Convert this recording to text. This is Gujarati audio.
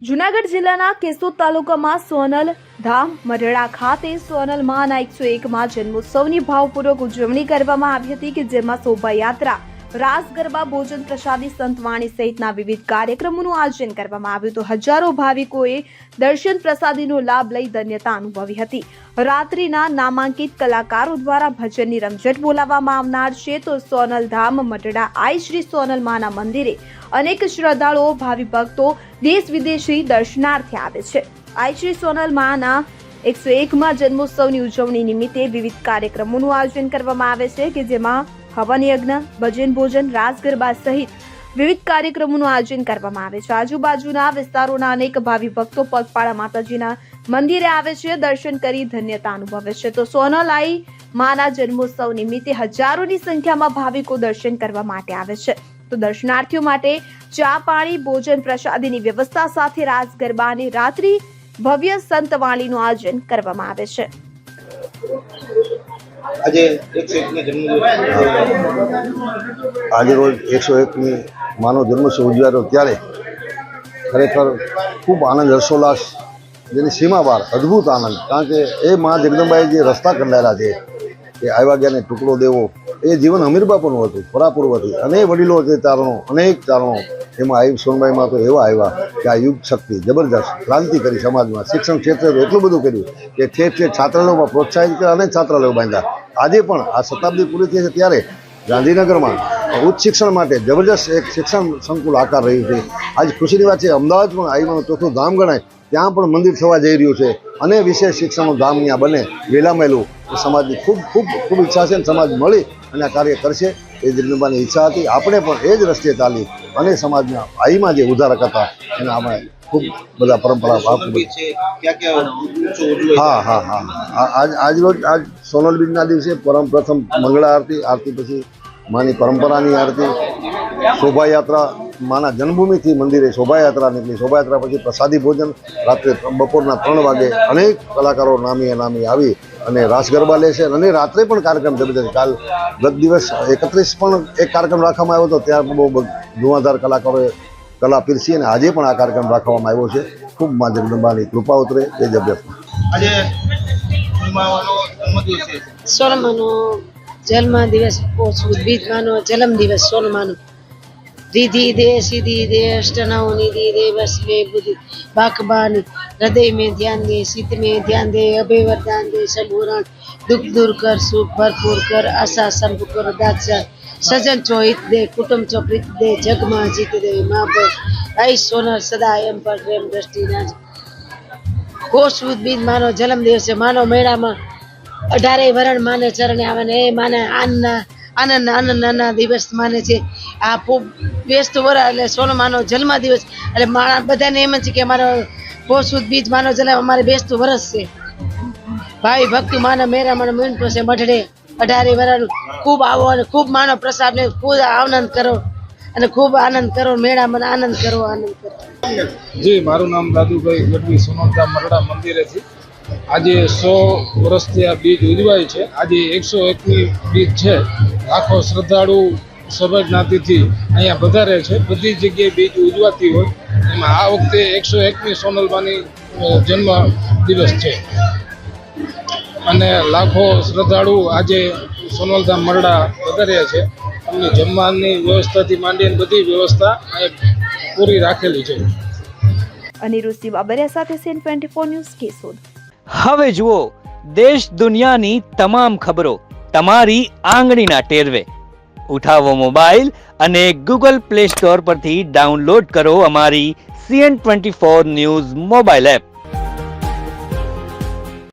જૂનાગઢ જિલ્લાના કેશોદ તાલુકામાં સોનલ ધામ મઢડા ખાતે સોનલ માના 101માં જન્મોત્સવની ભાવપૂર્વક ઉજવણી કરવામાં આવી હતી કે જેમાં શોભાયાત્રા, રાસ ગરબા, ભોજન પ્રસાદી, સંતવાણી સહિતના વિવિધ કાર્યક્રમોનું આયોજન કરવામાં આવ્યું તો હજારો ભાવિકોએ દર્શન પ્રસાદીનો લાભ લઈ ધન્યતા અનુભવી હતી। રાત્રિના નામાંકિત કલાકારો દ્વારા ભજનની રમઝટ બોલાવવામાં આવનાર છે તો સોનલ ધામ મઢડા આઈ શ્રી સોનલ માના મંદિરે અનેક શ્રદ્ધાળુઓ, ભાવિ ભક્તો દેશ વિદેશી દર્શનાર્થે આવે છે। આઈ શ્રી સોનલ માના 101માં જન્મોત્સવની ઉજવણી નિમિત્તે વિવિધ કાર્યક્રમોનું આયોજન કરવામાં આવે છે કે જેમાં હવન યજ્ઞ, ભજન, ભોજન, રાસ ગરબા સહિત વિવિધ કાર્યક્રમોનું આયોજન કરવામાં આવે છે। આજુબાજુના વિસ્તારોના અનેક ભાવિ ભક્તો પગપાળા માતાજીના મંદિરે આવે છે, દર્શન કરી ધન્યતા અનુભવે છે તો સોનલ આઈ માના જન્મોત્સવ નિમિત્તે હજારોની સંખ્યામાં ભાવિકો દર્શન કરવા માટે આવે છે તો દર્શનાર્થીઓ માટે ચા, પાણી, ભોજન પ્રસાદીની વ્યવસ્થા સાથે રાસ ગરબા અને રાત્રિ ભવ્ય સંતવાણીનું આયોજન કરવામાં આવે છે। આજે રોજ 101મી માનો જન્મોત્સવ ઉજવાયો ત્યારે ખરેખર ખૂબ આનંદ, હર્ષોલ્લાસ, જેની સીમા બહાર અદ્ભુત આનંદ। કારણ કે એ મા જગદંબાએ જે રસ્તા કંડાયેલા છે કે આવ્યા ગયાને ટુકડો દેવો, એ જીવન હમીરબાપુનું હતું, પરાપૂર્વથી અને વડીલો જે ચારણો, અનેક ચારણો એમાં આવી સોનબાઈમાં તો એવા આવ્યા કે આ યુગ શક્તિ જબરજસ્ત ક્રાંતિ કરી સમાજમાં। શિક્ષણ ક્ષેત્રે તો એટલું બધું કર્યું કે ઠેર ઠેર છાત્રાલયોમાં પ્રોત્સાહિત કર્યા, અનેક છાત્રાલયો બાંધ્યા। આજે પણ આ શતાબ્દી પૂરી થઈ છે ત્યારે ગાંધીનગરમાં ઉચ્ચ શિક્ષણ માટે જબરજસ્ત એક શિક્ષણ સંકુલ આકાર રહ્યું છે। આજ ખુશીની વાત છે, અમદાવાદ પણ આઈમાનું ચોથું ધામ ગણાય, ત્યાં પણ મંદિર થવા જઈ રહ્યું છે અને વિશેષ શિક્ષણનું ધામ ત્યાં બને વેલામેલું। એ સમાજની ખૂબ ખૂબ ખૂબ ઈચ્છા છે, સમાજ મળી અને આ કાર્ય કરશે એ જગદંબાની ઈચ્છા હતી। આપણે પણ એ જ રસ્તે ચાલી અને સમાજના આઈમાં જે ઉદ્ધારક હતા એના આપણે ખૂબ બધા પરંપરા આજ રોજ આજ સોનલ બીજના દિવસે પ્રથમ મંગળા આરતી પછી માની પરંપરાની આરતી, શોભાયાત્રા, માના જન્મભૂમિથી મંદિરે શોભાયાત્રા નીકળી, શોભાયાત્રા પછી પ્રસાદી ભોજન, રાત્રે બપોરના 3 વાગે અનેક કલાકારો નામી આવી અને રાસ ગરબા લે છે અને રાત્રે પણ કાર્યક્રમ જબરદસ્ત। કાલ ગત દિવસ 31 પણ એક કાર્યક્રમ રાખવામાં આવ્યો હતો, ત્યાં બહુ ધુઆધાર કલાકારોએ કલા પીરસી અને આજે પણ આ કાર્યક્રમ રાખવામાં આવ્યો છે। ખૂબ મા જગદંબાની કૃપા ઉતરે એ જબરદસ્ત। સોનમાનો જન્મ દિવસ, બીજ માનો જન્મ દિવસ, સોનમાનો રીધિ દે, સિદ્ધિ દે, અષ્ટનાઓ નિધિ દે, બસ વે બુદ્ધિ બાકબાની, હૃદય में ध्यान दे, चित्त में ध्यान दे, अभय वरदान दे, संपूर्ण दुख दूर कर, सुख भरपूर कर, आशा संप कर, दाक्षा सजन चो हित दे, कुटुंब चो प्रीत दे, जग में जीत दे, माँ बाप आई सोनल सदा एम पर प्रेम दृष्टि नाज। कोष बीज मानो जन्म દિવસે માનો મેળામાં 18 વરણ માને ચરણે આવે ને એ માને આનંદના દિવસ માને છે। આ વ્યસ્ત વર એટલે સોનમાનો જન્મ દિવસ એટલે માણસ બધાને એમ છે કે અમારો પોષ બીજ માનો જન્મ અમારે બેસતું વરસ છે। ભાઈ ભક્તિ માના મેળામાં મીન પાસે મઢડે 18 વરણ ખૂબ આવો અને ખૂબ માનો પ્રસાદ ને ખૂબ આનંદ કરો અને ખૂબ આનંદ કરો, મેળામાં આનંદ કરો। જી, મારું નામ દાદુભાઈ ગઢવી, સોનલધામ મઢડા મંદિરેથી આજે 100 વર્ષથી આ બીજ ઉજવાય છે। આજે 101મી બીજ છે। આખો શ્રદ્ધાળુ સભા જ્ઞાતિથી અહીંયા વધારે છે, બધી જગ્યાએ બીજ ઉજવાતી હોય એમાં આ વખતે 101મી સોનલમાની જન્મ દિવસ છે અને લાખો શ્રદ્ધાળુ આજે સોનલધામ મઢડા વધાર્યા છે। એમની જમવાની વ્યવસ્થાથી માંડીને બધી વ્યવસ્થા અહીંયા પૂરી રાખેલી છે। અનિરુદ્ધ બાબરિયા સાથે સીન 24 ન્યૂઝ કેશોદ। હવે જુઓ દેશ દુનિયાની તમામ ખબરો તમારી આંગળીના ટેરવે। ઉઠાવો મોબાઈલ અને ગૂગલ પ્લે સ્ટોર પરથી ડાઉનલોડ કરો અમારી CN24 ન્યૂઝ મોબાઈલ એપ।